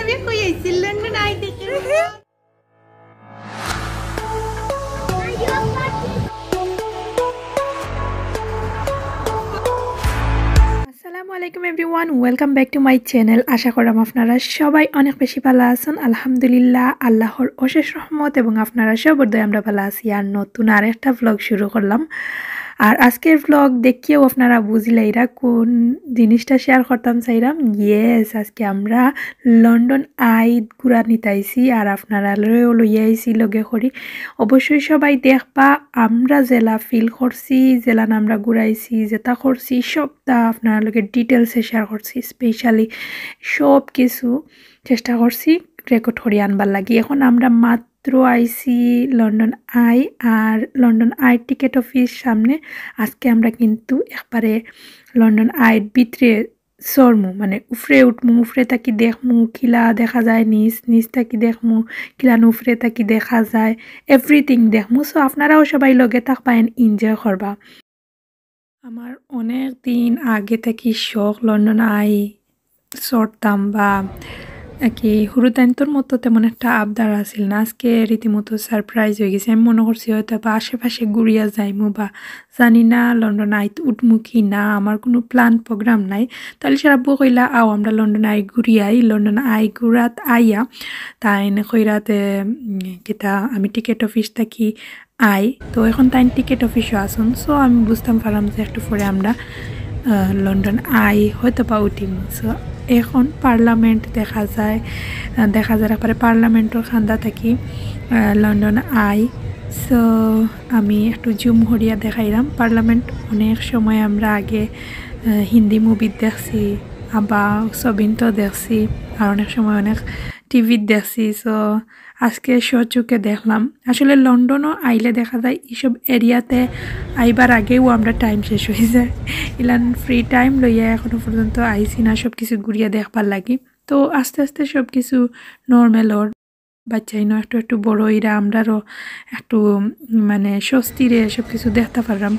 আমি কই আইছিল লন্ডন আই দেখে আসসালামু আলাইকুম everyone welcome back to my channel. আশা করাম আপনারা সবাই অনেক বেশি ভালো আছেন। আলহামদুলিল্লাহ, আল্লাহর অশেষ রহমত এবং আপনারা সবার দয়া আমরা ভালো আছি। আর নতুন আরেকটা ব্লগ শুরু করলাম। আর আজকের ব্লগ দেখিয়েও আপনারা বুঝলেইরা কোন জিনিসটা শেয়ার করতাম চাইলাম। ইয়েস, আজকে আমরা লন্ডন আই ঘুরা নিতাইছি আর আপনারা লইয়া আইছি লগে করি। অবশ্যই সবাই দেখবা আমরা জেলা ফিল করছি, জেলা আমরা ঘুরাইছি, যেটা করছি সবটা আপনারা লগে ডিটেলসে শেয়ার করছি। স্পেশালি সব কিছু চেষ্টা করছি রেকর্ড করে আনবার লাগি। এখন আমরা মাত্র আইসি লন্ডন আই, আর লন্ডন আই টিকিট অফিস সামনে। আজকে আমরা কিন্তু একবারে লন্ডন আইয়ের ভিতরে সরমু, মানে উফরে উঠমু, উফরে তাকি দেখমু কিলা দেখা যায়, নিচ তাকি দেখমু কিলা উফরে তাকি দেখা যায়, এভরিথিং দেখমু। সো আপনারাও সবাই লগে থাকবেন, এনজয় করবা। আমার অনেক দিন আগে থেকে শখ লন্ডন আই সরতাম বা কি হুরুতাইন্তর মতো তেমন একটা আবদার আসিল না। আজকে রীতিমতো সারপ্রাইজ হয়ে গেছে। আমি মনে করছি হয়তো বা আশেপাশে ঘুরিয়া যাইমু বা জানি না লন্ডন আইত উঠমু কি না, আমার কোনো প্ল্যান প্রোগ্রাম নাই। তাহলে সে আব্বু কইলা আও আমরা লন্ডন আই ঘুরিয়াই। লন্ডন আই ঘুরাত আইয়া তাই কইরাতে কিতা আমি টিকিট অফিস থাকি আই, তো এখন তাই টিকিট অফিসও আসুন। সো আমি বুঝতাম পারলাম যে একটু পরে আমরা লন্ডন আই হয়তো বা উঠিম। সো এখন পার্লামেন্ট দেখা যায় একবারে পার্লামেন্টের খান্দা থাকি লন্ডন আই। সো আমি একটু জুম হরিয়া দেখাইলাম পার্লামেন্ট। অনেক সময় আমরা আগে হিন্দি মুভি দেখছি, আবার ছবিনতো দেখছি, আর অনেক সময় অনেক টিভিত দেখছি। সো আজকে সচুকে দেখলাম। আসলে লন্ডনও আইলে দেখা যায় এইসব এরিয়াতে আইবার আগেও আমরা টাইম শেষ হয়ে যায়। ইলান ফ্রি টাইম লইয়া এখনো পর্যন্ত আইসি না সব কিছু ঘুরিয়া দেখবার লাগি। তো আস্তে আস্তে সব কিছু নর্মাল ওর বাচ্চাই না একটু একটু বড় ইরা আমরারও একটু মানে স্বস্তিরে সব কিছু দেখতে পারলাম।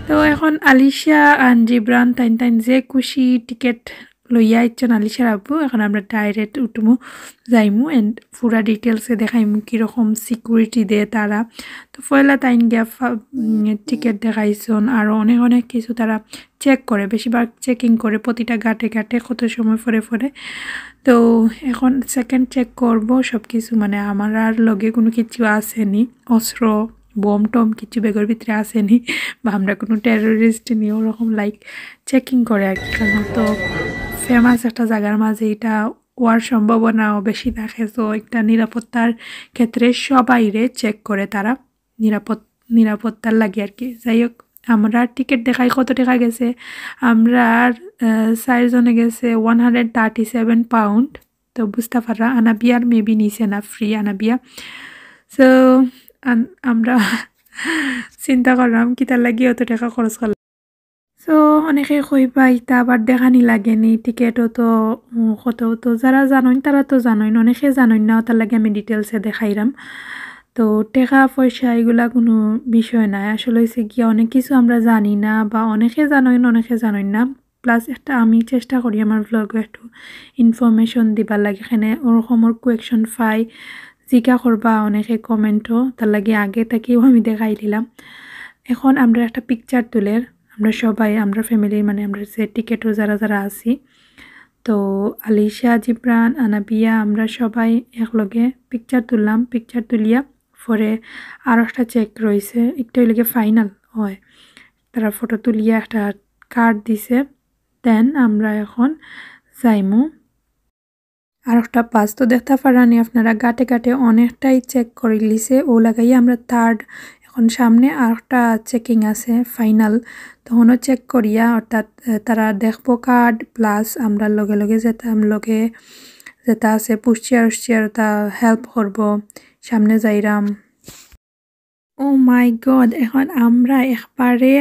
তো এখন আলিশা আর জিব্রান তাইন যে খুশি টিকিট লইয়া ইচ্ছেন আলিশার আব্বু। এখন আমরা ডাইরেক্ট উঠমু যাইমু এন্ড পুরা ডিটেলসে দেখাইমু কীরকম সিকিউরিটি দেয় তারা। তো পয়লা তাইন গিয়া টিকিট দেখাইছন, আরও অনেক কিছু তারা চেক করে, বেশিরভাগ চেকিং করে প্রতিটা ঘাটে কত সময় পরে। তো এখন সেকেন্ড চেক করব সব কিছু, মানে আমার আর লগে কোনো কিছু আসেনি, অস্ত্র বম টম কিছু বেগের ভিতরে আসেনি, বা আমরা কোনো টেরোরিস্ট নিয়ে ওরকম লাইক চেকিং করে আর কি। কারণ তো ফেমাস একটা জায়গার মাঝে এটা হওয়ার সম্ভাবনাও বেশি থাকে। তো একটা নিরাপত্তার ক্ষেত্রে সবাইরে চেক করে তারা, নিরাপত্তার লাগে আর কি। যাই হোক, আমরা টিকিট দেখাই কত টাকা গেছে, আমরা 4 জনে গেছে 137 পাউন্ড। তো বুঝতে পারা আনাবিয়ার মেবি নিছে না, ফ্রি আনাবিয়া। সো আমরা চিন্তা করলাম কি তার লাগিয়ে অত টাকা খরচ করলাম। সো অনেকে কইবা ইতা আবার দেখানি লাগেনি টিকেটও তো কত, তো যারা জানোই তারা তো জানোই, অনেকে জানোই না, তার লাগে আমি ডিটেলসে দেখাইলাম। তো টাকা পয়সা এগুলা কোনো বিষয় নাই। আসলে হয়েছে গিয়া অনেক কিছু আমরা জানি না, বা অনেকে জানোই না। প্লাস একটা আমি চেষ্টা করি আমার ব্লগে একটু ইনফরমেশন দিবার লাগে, এখানে ওরকমর কোয়েকশন পাই জিজ্ঞা করবা অনেকে কমেন্টও, তার লাগে আগে থেকেও আমি দেখাই দিলাম। এখন আমরা একটা পিকচার তুলে আমরা সবাই, আমরা ফ্যামিলির মানে আমরা যে টিকেটও যারা আছি, তো আলিশা, জিব্রান, আনাবিয়া আমরা সবাই একলগে পিকচার তুললাম। পিকচার তুলিয়া পরে আর একটা চেক রয়েছে, একটা লগে ফাইনাল হয়, তারা ফটো তুলিয়া একটা কার্ড দিছে। দেন আমরা এখন যাইমু আর একটা পাস। তো দেখতে পারানি আপনারা ঘাটে অনেকটাই চেক করে লিছে, ও লাগাই আমরা থার্ড। এখন সামনে আর একটা চেকিং আছে ফাইনাল, তখনও চেক করিয়া, অর্থাৎ তারা দেখবো কার্ড প্লাস আমরা লগে যেটা আছে পুষ্টিয়ার তা হেল্প করব সামনে যাইরাম। ও মাই গড, এখন আমরা একবারে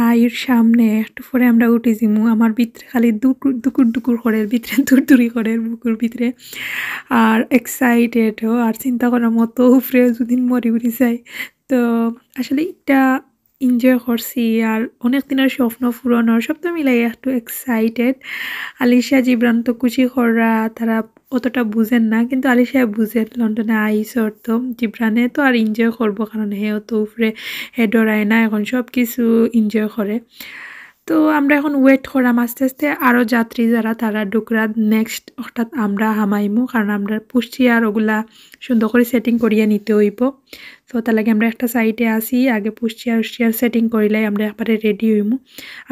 আইর সামনে একটু পরে আমরা উঠে যাবো। আমার ভিতরে খালি দুকুর করে ভিতরে দূরদূরি করে বুকুর ভিতরে, আর এক্সাইটেডও, আর চিন্তা করার মতো উপরে যদি মরি যাই। তো আসলে এটা এনজয় করছি আর অনেক দিনের স্বপ্ন পূরণের সব তো মিলাই একটু এক্সাইটেড। আলিশা জিব্রান তো খুশি করা তারা অতটা বুঝেন না, কিন্তু আলিশা বুঝেন লন্ডনে আইসর তো জিব্রানে তো আর এনজয় করবো, কারণ হেও তো উপরে হে ডরায় না, এখন সব কিছু এনজয় করে। তো আমরা এখন ওয়েট করাম আস্তে আস্তে আরও যাত্রী যারা তারা ডুকরা নেক্সট অর্থাৎ আমরা হামাইমু, কারণ আমরা পুষ্টি আর ওগুলা সুন্দর করে সেটিং করিয়া নিতে হইব। তো তার লাগে আমরা একটা সাইডে আসি, আগে পুষ্টি আর সেটিং করিলে আমরা একবারে রেডি হইমু।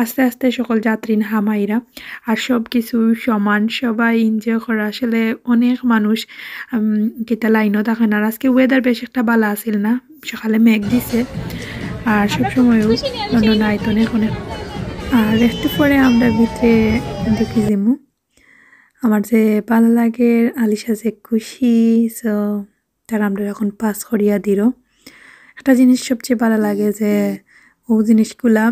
আস্তে আস্তে সকল যাত্রী হামাইরা আর সব কিছু সমান সবাই এনজয় করা। আসলে অনেক মানুষ কিতা লাইনও থাকেন, আর আজকে ওয়েদার বেশ একটা ভালো আসিল না, সকালে মেঘ দিছে আর সবসময়ও লন্ডন আইত অনেক অনেক। আর একটু পরে আমরা ভিতরে ঢুকি যাবো। আমার যে ভালো লাগে, আলিশা যে খুশি, সো তারা আমরা এখন পাস করিয়া দিল। একটা জিনিস সবচেয়ে ভালো লাগে যে ও জিনিসগুলা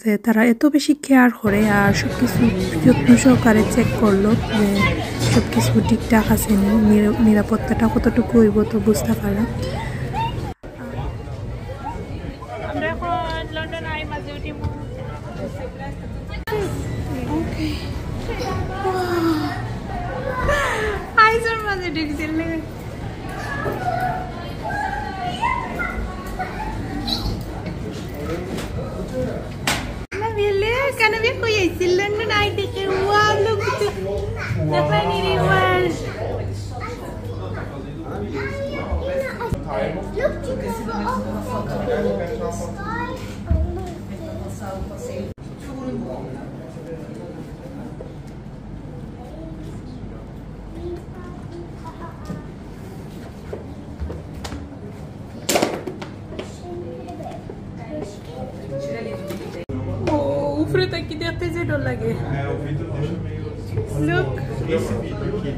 যে তারা এত বেশি কেয়ার করে আর সব কিছু যত্ন সহকারে চেক করলো যে সব কিছু ঠিকঠাক আছে, নিরাপত্তাটা কতটুকু হইব তো বুঝতে পারা। আমরা এখন লন্ডন আই মাঝে উঠিব। Okay. Hi, sir. Maze ঢুকছিল না। না বিলে কেন বি কই আইছিল লন্ডন আই দেখে ওয়াও লুক দেখানি river. Ufre tá aqui dentro de dólar. Look. Esse vidro aqui.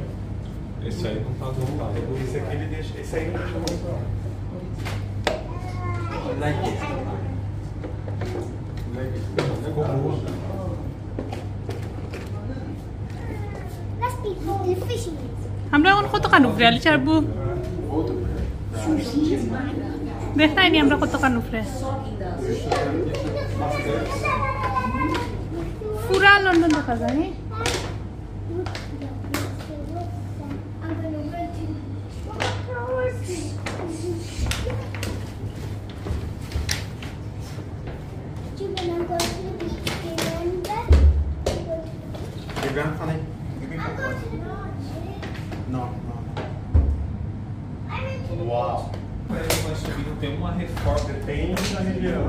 Esse aí não tá montado. Esse aqui ele deixa. Esse aí não deixa montado. Like it. Like it. Let's be the fishing. আমরা এখন কত কান উপরে আলি চারবো দেখ নাই নি আমরা কত কান উপরে পুরা লন্ডন দেখা যায় নি। Uau! Nós subimos, tem uma reforma, tem na região.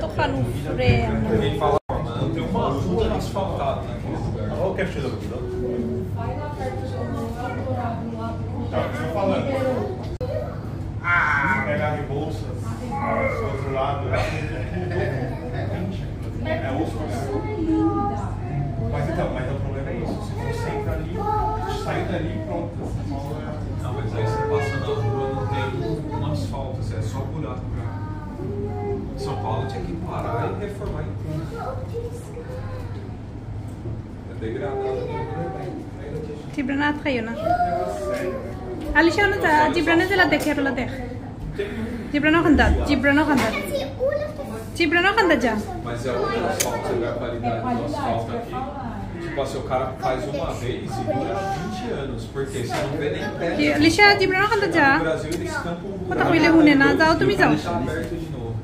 Tocar no freio. Quem fala, mano, tem uma rua asfaltada naquele lugar. Olha o que é cheiro aqui, ó. Tá, tô falando. Pegar a bolsa, do outro lado, é osso. Mas então, mas o problema é isso. Se você entra ali, sai dali e pronto. Não, mas aí você passa na rua, não tem um asfalto, é só buraco. São Paulo tinha que parar e reformar inteiro. É degradado. Gibranat kayo na. Alisha na ta, Gibranat sila dekher la dekh. Gibrano kandat, Gibrano kandat. Gibrano kandat ja. Mas é outro asfalto, você vê a qualidade do asfalto aqui. Tipo assim, o cara faz uma vez e dura 20 anos, porque você não vê nem pé. Alisha, Gibrano kandat ja. No Brasil eles tampam o Kota kuile hune na, jao tumi jao. deixar aberto de novo.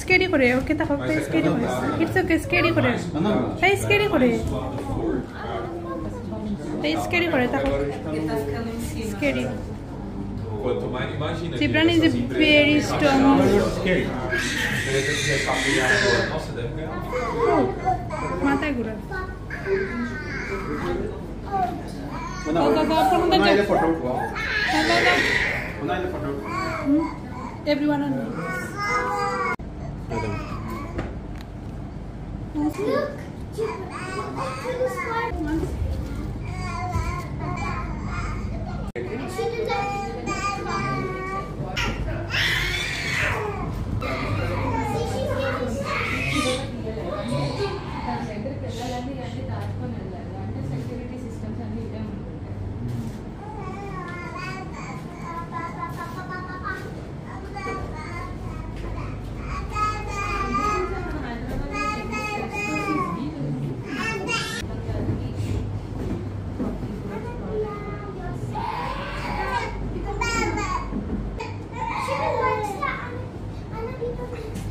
Scary kore, okay ta hope scary kore. It's okay, scary kore. Hey, scary kore. Hey, scary kore ta hope. Scary. Quanto mais, imagina. Gibran is a very strong. Nossa, deve ganhar. Mata gura. Everyone on me. Look.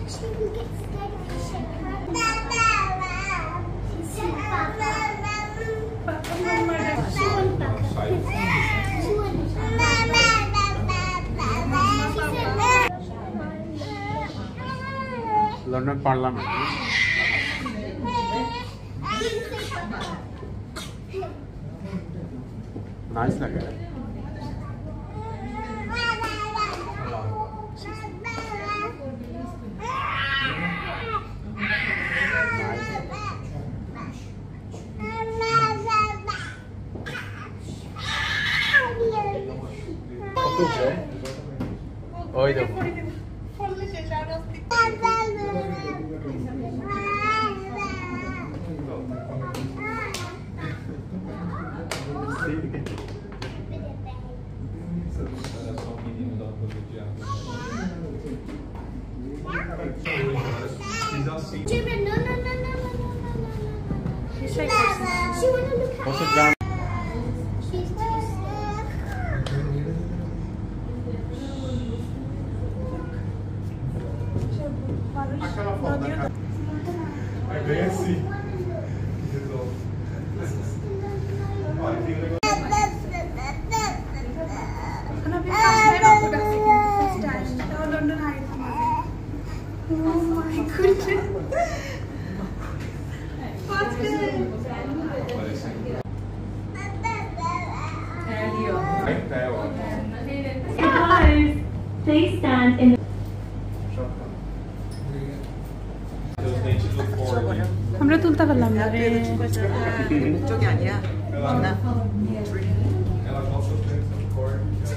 She will get scared if you shake her. She's so bad. She won't back up. She won't London Parliament. Nice lage. Oy দেখো Children, no. She wanna look at What's it down? She's too Please stand in the আমরা তুলতে পারলাম না রে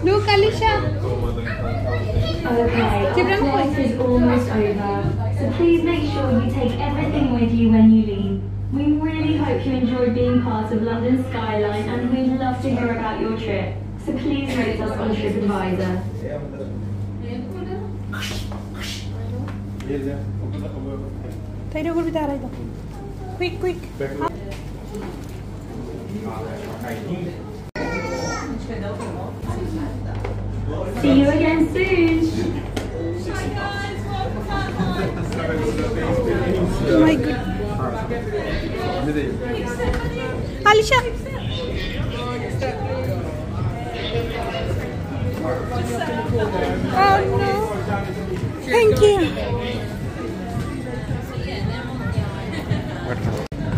Look, Alicia. Okay, the flight is almost over, so please make sure you take everything with you when you leave. We really hope you enjoyed being part of London's skyline, and we'd love to hear about your trip. So please rate us on TripAdvisor. তাইটা করবি তারাই দাও quick See you again soon. Oh my god. Alicia. Oh no. Thank you.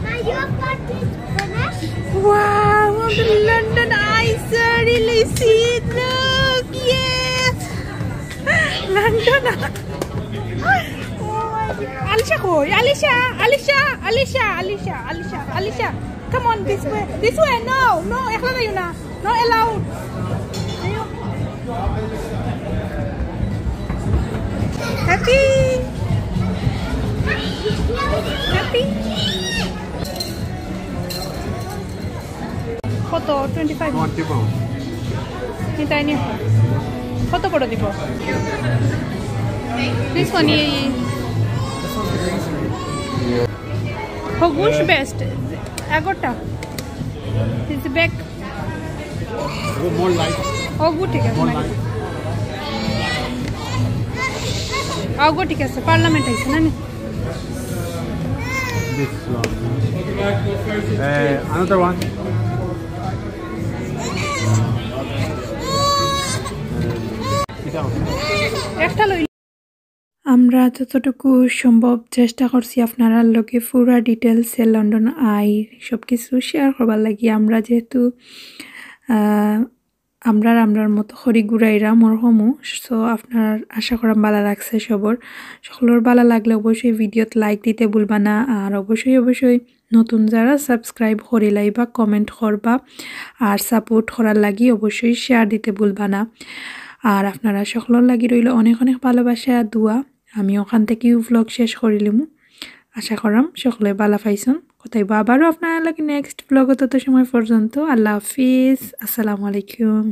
Now your part is finished. Wow, the London Eye really see it. Look, yes. London Eye. Oh my god. Alicia, koi? Alicia. Come on, this way. No. Ekla na yun na. No allowed. Happy. কত 25 20 pounds. এটাই নিয়ে কত করে দিব This one which best? Agota. This back. More light. Oh, good. More light. Oh, good. Parliament is na. This one. Another one. একটা লই আমরা যতটুকু সম্ভব চেষ্টা করছি আপনারা লগে পুরা ডিটেলস লন্ডন আই সবকিছু শেয়ার করবার লাগি আমরা যেহেতু আমরার মতো খড়ি ঘুরাইরা মরহমু সো আপনার আশা করা ভালো লাগছে সকলের ভালো লাগলে অবশ্যই ভিডিওত লাইক দিতে ভুলবা না আর অবশ্যই নতুন যারা সাবস্ক্রাইব করে লাইবা কমেন্ট করবা আর সাপোর্ট করার লাগি অবশ্যই শেয়ার দিতে ভুলবা না আর আপনারা সকলের লাগি রইল অনেক ভালোবাসা আর দোয়া আমি ওখান থেকে ভ্লগ শেষ করিলাম আশা করাম সকলে ভালো পাইছেন কোথায় আবারও আপনারা লাগি নেক্সট ভ্লগ তত সময় পর্যন্ত আল্লাহ হাফিজ আসসালামু আলাইকুম